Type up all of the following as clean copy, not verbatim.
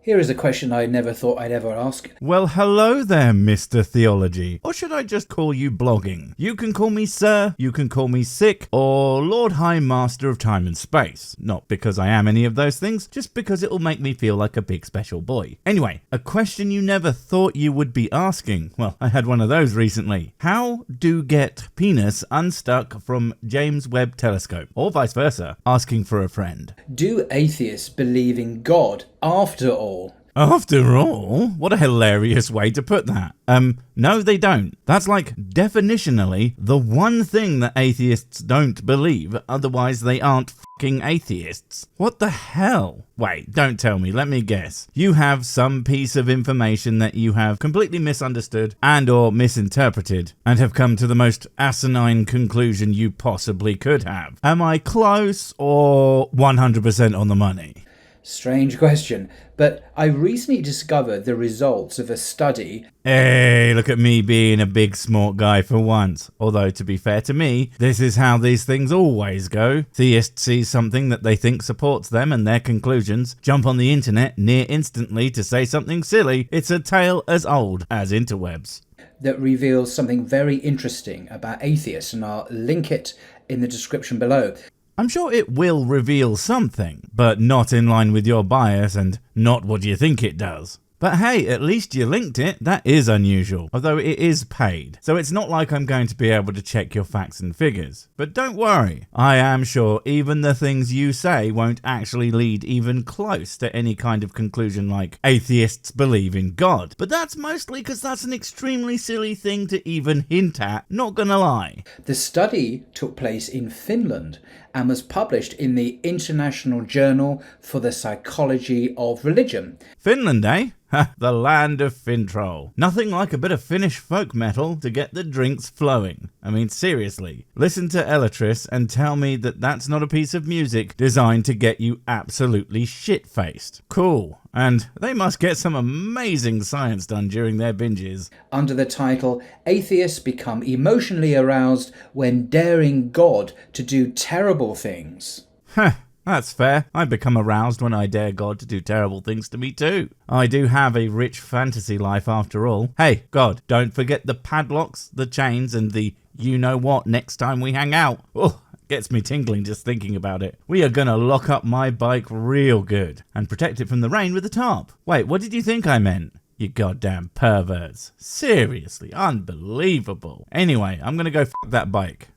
Here is a question I never thought I'd ever ask. Well, hello there, Mr. Theology. Or should I just call you blogging? You can call me Sir, you can call me Sick, or Lord High Master of Time and Space. Not because I am any of those things, just because it'll make me feel like a big special boy. Anyway, a question you never thought you would be asking. Well, I had one of those recently. How do get penis unstuck from James Webb Telescope? Or vice versa, asking for a friend. Do atheists believe in God after all? After all? What a hilarious way to put that. No, they don't. That's like definitionally the one thing that atheists don't believe, otherwise they aren't fucking atheists. What the hell? Wait, don't tell me, let me guess. You have some piece of information that you have completely misunderstood and or misinterpreted and have come to the most asinine conclusion you possibly could have. Am I close or 100% on the money? Strange question, but I recently discovered the results of a study. Hey, look at me being a big smart guy for once. Although, to be fair to me, this is how these things always go. Theists see something that they think supports them and their conclusions, jump on the internet near instantly to say something silly. It's a tale as old as interwebs. That reveals something very interesting about atheists, and I'll link it in the description below. I'm sure it will reveal something, but not in line with your bias and not what you think it does. But hey, at least you linked it. That is unusual, although it is paid. So it's not like I'm going to be able to check your facts and figures. But don't worry, I am sure even the things you say won't actually lead even close to any kind of conclusion like atheists believe in God. But that's mostly because that's an extremely silly thing to even hint at, not gonna lie. The study took place in Finland and was published in the International Journal for the Psychology of Religion. Finland, eh? Ha, the land of Fintroll. Nothing like a bit of Finnish folk metal to get the drinks flowing. I mean, seriously. Listen to Elytris and tell me that that's not a piece of music designed to get you absolutely shit-faced. Cool. And they must get some amazing science done during their binges. Under the title, Atheists Become Emotionally Aroused When Daring God to Do Terrible Things. Huh. That's fair. I become aroused when I dare God to do terrible things to me too. I do have a rich fantasy life after all. Hey, God, don't forget the padlocks, the chains, and the you-know-what next time we hang out. Oh, gets me tingling just thinking about it. We are gonna lock up my bike real good and protect it from the rain with a tarp. Wait, what did you think I meant? You goddamn perverts. Seriously, unbelievable. Anyway, I'm gonna go f*** that bike.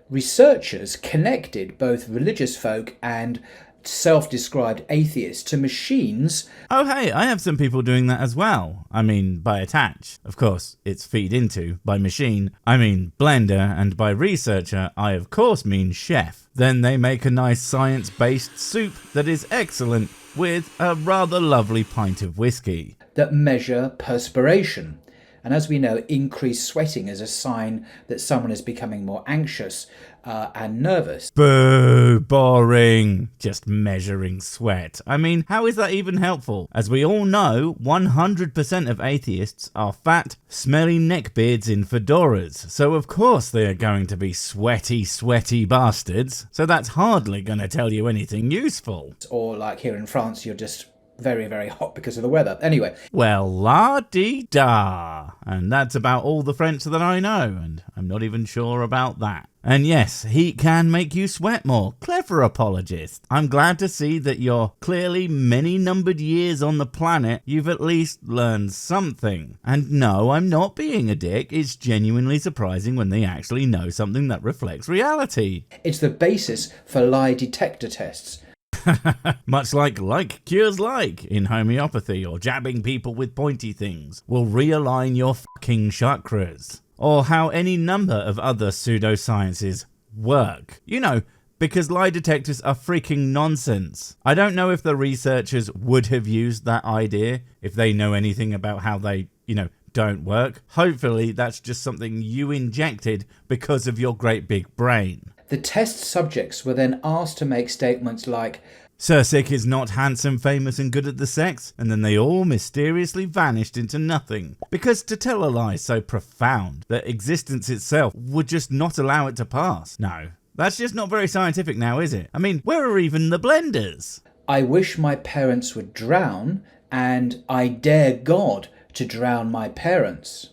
Researchers connected both religious folk and self-described atheists to machines. Oh hey, I have some people doing that as well. I mean, by attach. Of course, it's feed into. By machine, I mean blender, and by researcher, I of course mean chef. Then they make a nice science-based soup that is excellent with a rather lovely pint of whiskey. That measure perspiration. And as we know, increased sweating is a sign that someone is becoming more anxious and nervous. Boo, boring. Just measuring sweat. I mean, how is that even helpful? As we all know, 100% of atheists are fat, smelly neckbeards in fedoras. So of course they are going to be sweaty bastards. So that's hardly going to tell you anything useful. Or like here in France, you're just very, very hot because of the weather. Anyway. Well, la-dee-da. And that's about all the French that I know, and I'm not even sure about that. And yes, heat can make you sweat more. Clever apologist. I'm glad to see that you're clearly many numbered years on the planet, you've at least learned something. And no, I'm not being a dick. It's genuinely surprising when they actually know something that reflects reality. It's the basis for lie detector tests. Much like cures like in homeopathy, or jabbing people with pointy things will realign your fucking chakras. Or how any number of other pseudosciences work. You know, because lie detectors are freaking nonsense. I don't know if the researchers would have used that idea if they know anything about how they, don't work. Hopefully that's just something you injected because of your great big brain. The test subjects were then asked to make statements like, Sir Sick is not handsome, famous and good at the sex, and then they all mysteriously vanished into nothing. Because to tell a lie so profound that existence itself would just not allow it to pass. No, that's just not very scientific now, is it? I mean, where are even the blenders? I wish my parents would drown, and I dare God to drown my parents.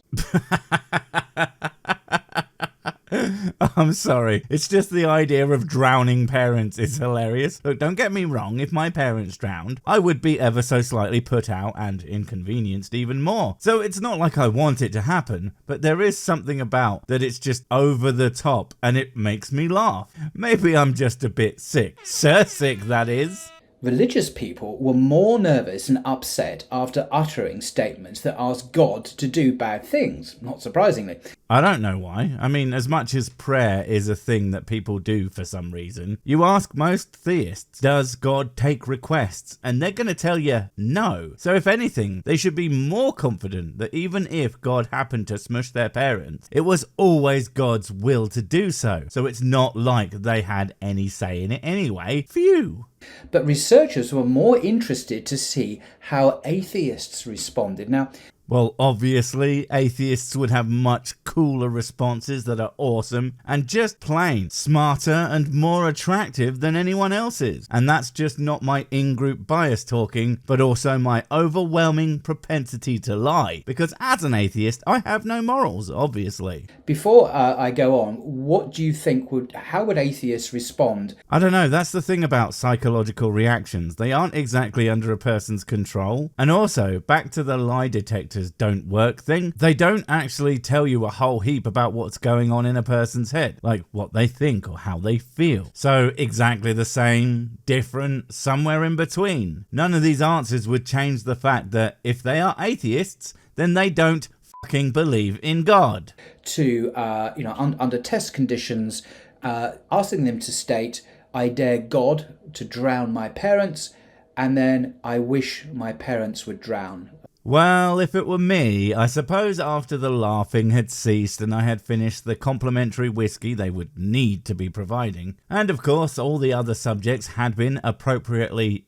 I'm sorry. It's just the idea of drowning parents is hilarious. Look, don't get me wrong. If my parents drowned, I would be ever so slightly put out and inconvenienced even more. So it's not like I want it to happen, but there is something about that it's just over the top and it makes me laugh. Maybe I'm just a bit sick. Sir sick, that is. Religious people were more nervous and upset after uttering statements that asked God to do bad things, not surprisingly. I don't know why. I mean, as much as prayer is a thing that people do for some reason, you ask most theists, does God take requests? And they're going to tell you no. So if anything, they should be more confident that even if God happened to smush their parents, it was always God's will to do so. So it's not like they had any say in it anyway. Phew. But researchers were more interested to see how atheists responded. Now, well, obviously, atheists would have much cooler responses that are awesome and just plain smarter and more attractive than anyone else's. And that's just not my in-group bias talking, but also my overwhelming propensity to lie. Because as an atheist, I have no morals, obviously. Before I go on, what do you think how would atheists respond? I don't know, that's the thing about psychological reactions. They aren't exactly under a person's control. And also, back to the lie detectors don't work thing, they don't actually tell you a whole heap about what's going on in a person's head, like what they think or how they feel. So exactly the same, different, somewhere in between. None of these answers would change the fact that if they are atheists, then they don't fucking believe in God. To, under test conditions, asking them to state, I dare God to drown my parents, and then I wish my parents would drown. Well, if it were me, I suppose after the laughing had ceased and I had finished the complimentary whiskey they would need to be providing, and of course all the other subjects had been appropriately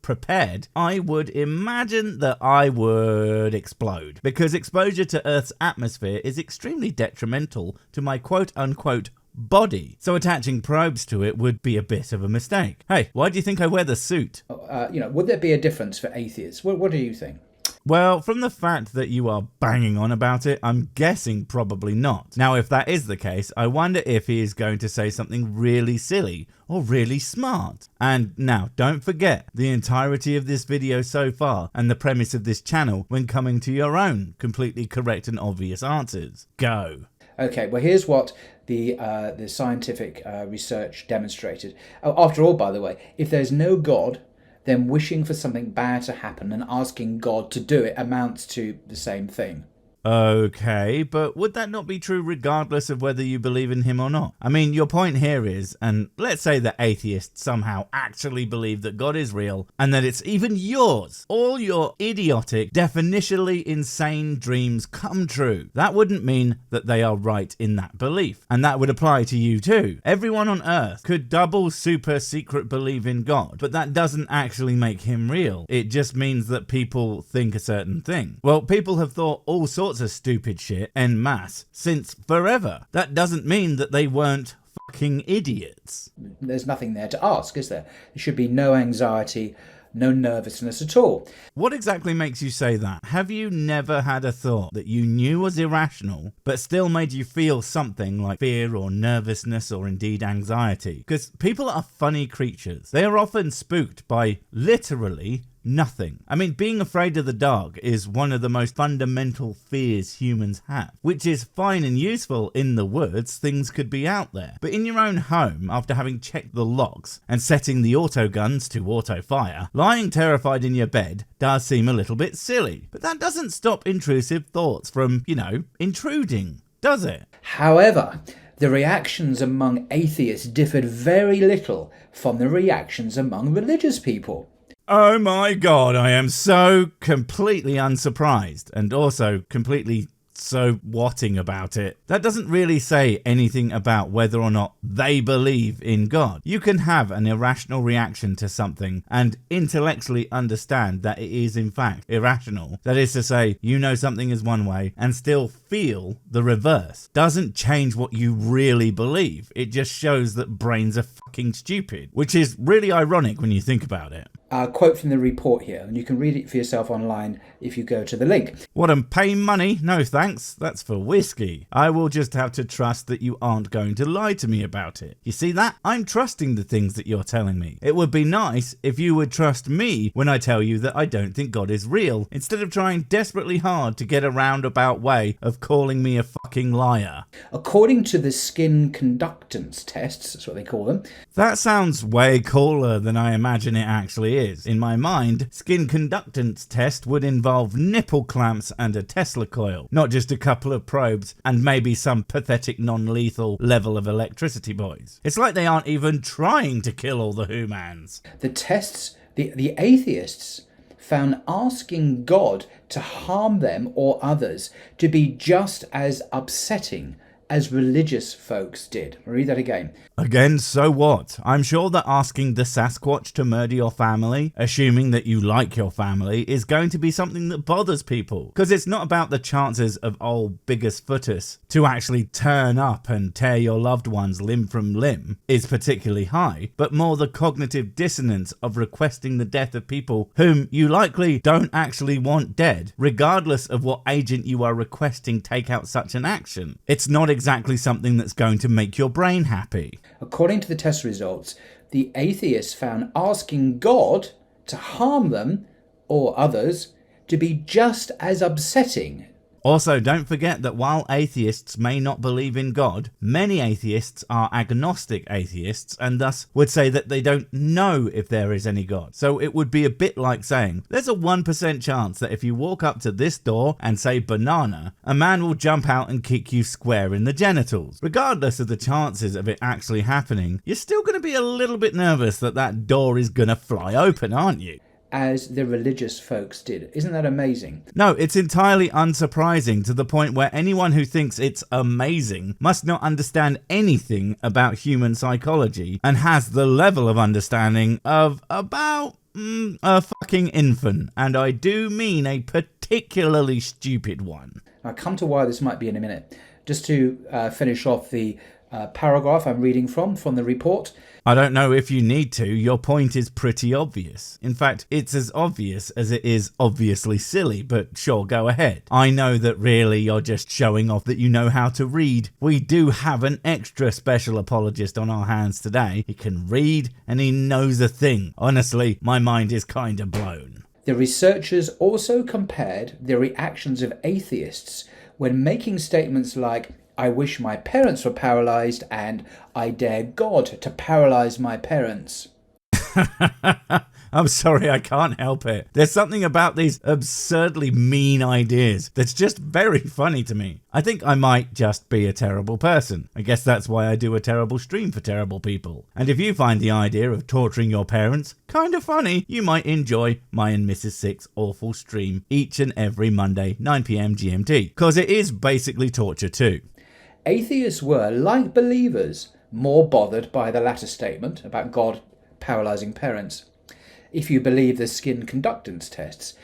prepared, I would imagine that I would explode, because exposure to Earth's atmosphere is extremely detrimental to my quote-unquote body, so attaching probes to it would be a bit of a mistake. Hey, why do you think I wear the suit? Would there be a difference for atheists? What do you think? Well, from the fact that you are banging on about it, I'm guessing probably not. Now, if that is the case, I wonder if he is going to say something really silly or really smart. And now, don't forget the entirety of this video so far and the premise of this channel when coming to your own completely correct and obvious answers. Go. Okay, well, here's what the scientific research demonstrated. After all, by the way, if there's no God, then wishing for something bad to happen and asking God to do it amounts to the same thing. Okay, but would that not be true regardless of whether you believe in him or not? I mean, your point here is, and let's say that atheists somehow actually believe that God is real and that it's even yours. All your idiotic, definitionally insane dreams come true. That wouldn't mean that they are right in that belief. And that would apply to you too. Everyone on Earth could double super secret believe in God, but that doesn't actually make him real. It just means that people think a certain thing. Well, people have thought all sorts of stupid shit en masse since forever. That doesn't mean that they weren't fucking idiots. There's nothing there to ask, is there? There should be no anxiety, no nervousness at all. What exactly makes you say that? Have you never had a thought that you knew was irrational, but still made you feel something like fear or nervousness or indeed anxiety? Because people are funny creatures. They are often spooked by literally nothing. I mean, being afraid of the dark is one of the most fundamental fears humans have, which is fine and useful in the woods, things could be out there. But in your own home, after having checked the locks and setting the auto guns to auto fire, lying terrified in your bed does seem a little bit silly. But that doesn't stop intrusive thoughts from, intruding, does it? However, the reactions among atheists differed very little from the reactions among religious people. Oh my god, I am so completely unsurprised and also completely so whatting about it. That doesn't really say anything about whether or not they believe in God. You can have an irrational reaction to something and intellectually understand that it is in fact irrational. That is to say, you know something is one way and still feel the reverse. Doesn't change what you really believe. It just shows that brains are fucking stupid, which is really ironic when you think about it. quote from the report here, and you can read it for yourself online if you go to the link. What, and pay money? No thanks, that's for whiskey. I will just have to trust that you aren't going to lie to me about it. You see that? I'm trusting the things that you're telling me. It would be nice if you would trust me when I tell you that I don't think God is real, instead of trying desperately hard to get a roundabout way of calling me a fucking liar. According to the skin conductance tests, that's what they call them. That sounds way cooler than I imagine it actually is. In my mind, skin conductance test would involve nipple clamps and a Tesla coil, not just a couple of probes and maybe some pathetic non-lethal level of electricity boys. It's like they aren't even trying to kill all the humans. The tests, the atheists found asking God to harm them or others to be just as upsetting as religious folks did. I'll read that again. Again, so what? I'm sure that asking the Sasquatch to murder your family, assuming that you like your family, is going to be something that bothers people. Because it's not about the chances of old Biggest Footus to actually turn up and tear your loved ones limb from limb is particularly high, but more the cognitive dissonance of requesting the death of people whom you likely don't actually want dead, regardless of what agent you are requesting take out such an action. It's not exactly something that's going to make your brain happy. According to the test results, the atheists found asking God to harm them or others to be just as upsetting. Also, don't forget that while atheists may not believe in God, many atheists are agnostic atheists and thus would say that they don't know if there is any God. So it would be a bit like saying, there's a 1% chance that if you walk up to this door and say banana, a man will jump out and kick you square in the genitals. Regardless of the chances of it actually happening, you're still going to be a little bit nervous that that door is going to fly open, aren't you? As the religious folks did. Isn't that amazing? No, it's entirely unsurprising, to the point where anyone who thinks it's amazing must not understand anything about human psychology and has the level of understanding of about a fucking infant, and I do mean a particularly stupid one. I'll come to why this might be in a minute. Just to finish off the paragraph I'm reading from the report. I don't know if you need to, your point is pretty obvious. In fact, it's as obvious as it is obviously silly, but sure, go ahead. I know that really you're just showing off that you know how to read. We do have an extra special apologist on our hands today. He can read and he knows a thing. Honestly, my mind is kind of blown. The researchers also compared the reactions of atheists when making statements like, I wish my parents were paralyzed and I dare God to paralyze my parents. I'm sorry, I can't help it. There's something about these absurdly mean ideas that's just very funny to me. I think I might just be a terrible person. I guess that's why I do a terrible stream for terrible people. And if you find the idea of torturing your parents kind of funny, you might enjoy my and Mrs. Six awful stream each and every Monday, 9 PM GMT, because it is basically torture too. Atheists were, like believers, more bothered by the latter statement about God paralyzing parents. If you believe the skin conductance tests.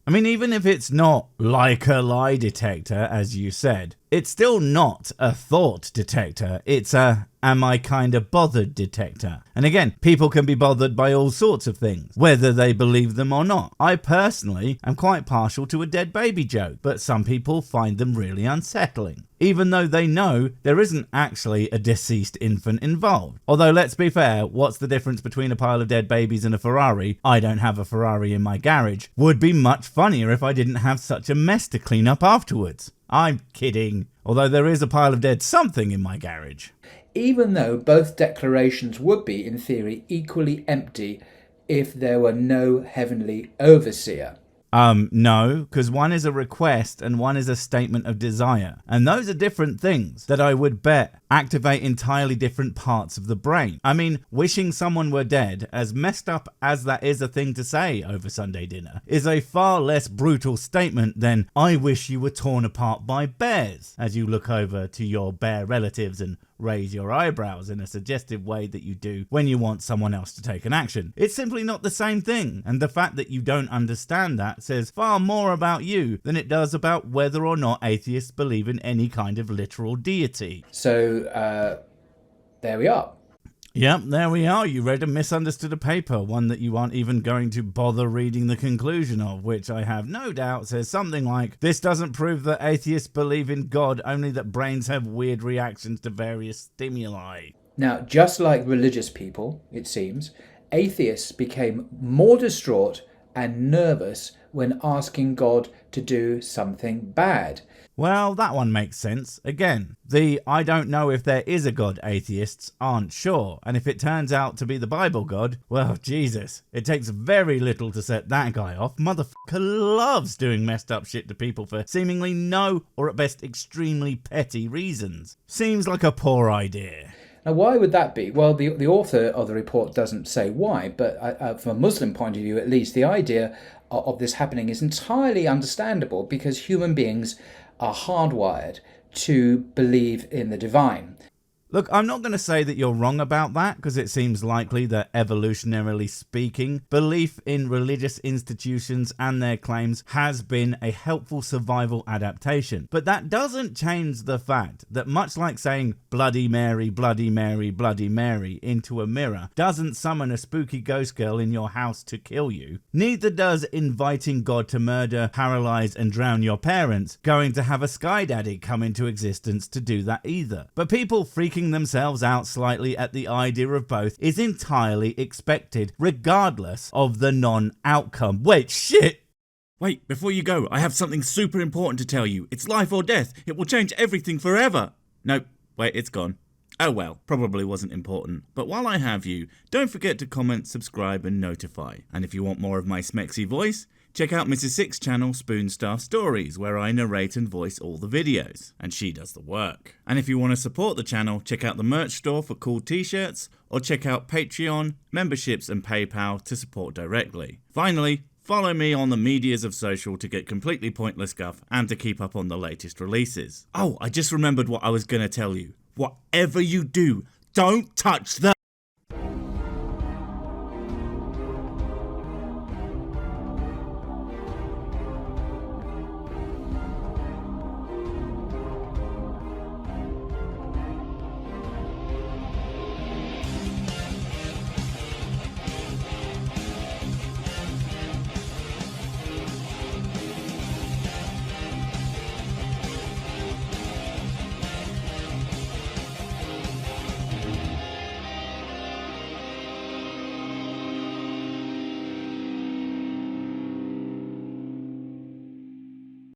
I mean, even if it's not like a lie detector, as you said, it's still not a thought detector. It's a am I kind of bothered detector. And again, people can be bothered by all sorts of things, whether they believe them or not. I personally am quite partial to a dead baby joke, but some people find them really unsettling, even though they know there isn't actually a deceased infant involved. Although, let's be fair, what's the difference between a pile of dead babies and a Ferrari? I don't have a Ferrari in my garage. Would be much funnier if I didn't have such a mess to clean up afterwards. I'm kidding, although there is a pile of dead something in my garage. Even though both declarations would be, in theory, equally empty if there were no heavenly overseer. No, because one is a request and one is a statement of desire. And those are different things that I would bet activate entirely different parts of the brain. I mean, wishing someone were dead, as messed up as that is a thing to say over Sunday dinner, is a far less brutal statement than I wish you were torn apart by bears, as you look over to your bear relatives and raise your eyebrows in a suggestive way that you do when you want someone else to take an action. It's simply not the same thing, and the fact that you don't understand that says far more about you than it does about whether or not atheists believe in any kind of literal deity. So, there we are. Yep, there we are. You read and misunderstood a paper, one that you aren't even going to bother reading the conclusion of, which I have no doubt says something like, this doesn't prove that atheists believe in God, only that brains have weird reactions to various stimuli. Now, just like religious people, it seems, atheists became more distraught and nervous when asking God to do something bad. Well, that one makes sense. Again, the I don't know if there is a God atheists aren't sure, and if it turns out to be the Bible God, well, Jesus, it takes very little to set that guy off. Motherfucker loves doing messed up shit to people for seemingly no, or at best extremely petty reasons. Seems like a poor idea. Now, why would that be? Well, the author of the report doesn't say why, but from a Muslim point of view at least, the idea of this happening is entirely understandable because human beings are hardwired to believe in the divine. Look, I'm not going to say that you're wrong about that, because it seems likely that, evolutionarily speaking, belief in religious institutions and their claims has been a helpful survival adaptation. But that doesn't change the fact that, much like saying Bloody Mary, Bloody Mary, Bloody Mary into a mirror doesn't summon a spooky ghost girl in your house to kill you, neither does inviting God to murder, paralyze and drown your parents going to have a sky daddy come into existence to do that either. But people freaking themselves out slightly at the idea of both is entirely expected, regardless of the non-outcome. Wait, shit! Wait, before you go, I have something super important to tell you. It's life or death. It will change everything forever. Nope, wait, it's gone. Oh well, probably wasn't important. But while I have you, don't forget to comment, subscribe and notify. And if you want more of my smexy voice, check out Mrs. Six's channel, Spoonstaff Stories, where I narrate and voice all the videos, and she does the work. And if you want to support the channel, check out the merch store for cool t-shirts, or check out Patreon, memberships and PayPal to support directly. Finally, follow me on the medias of social to get completely pointless guff and to keep up on the latest releases. Oh, I just remembered what I was going to tell you. Whatever you do, don't touch the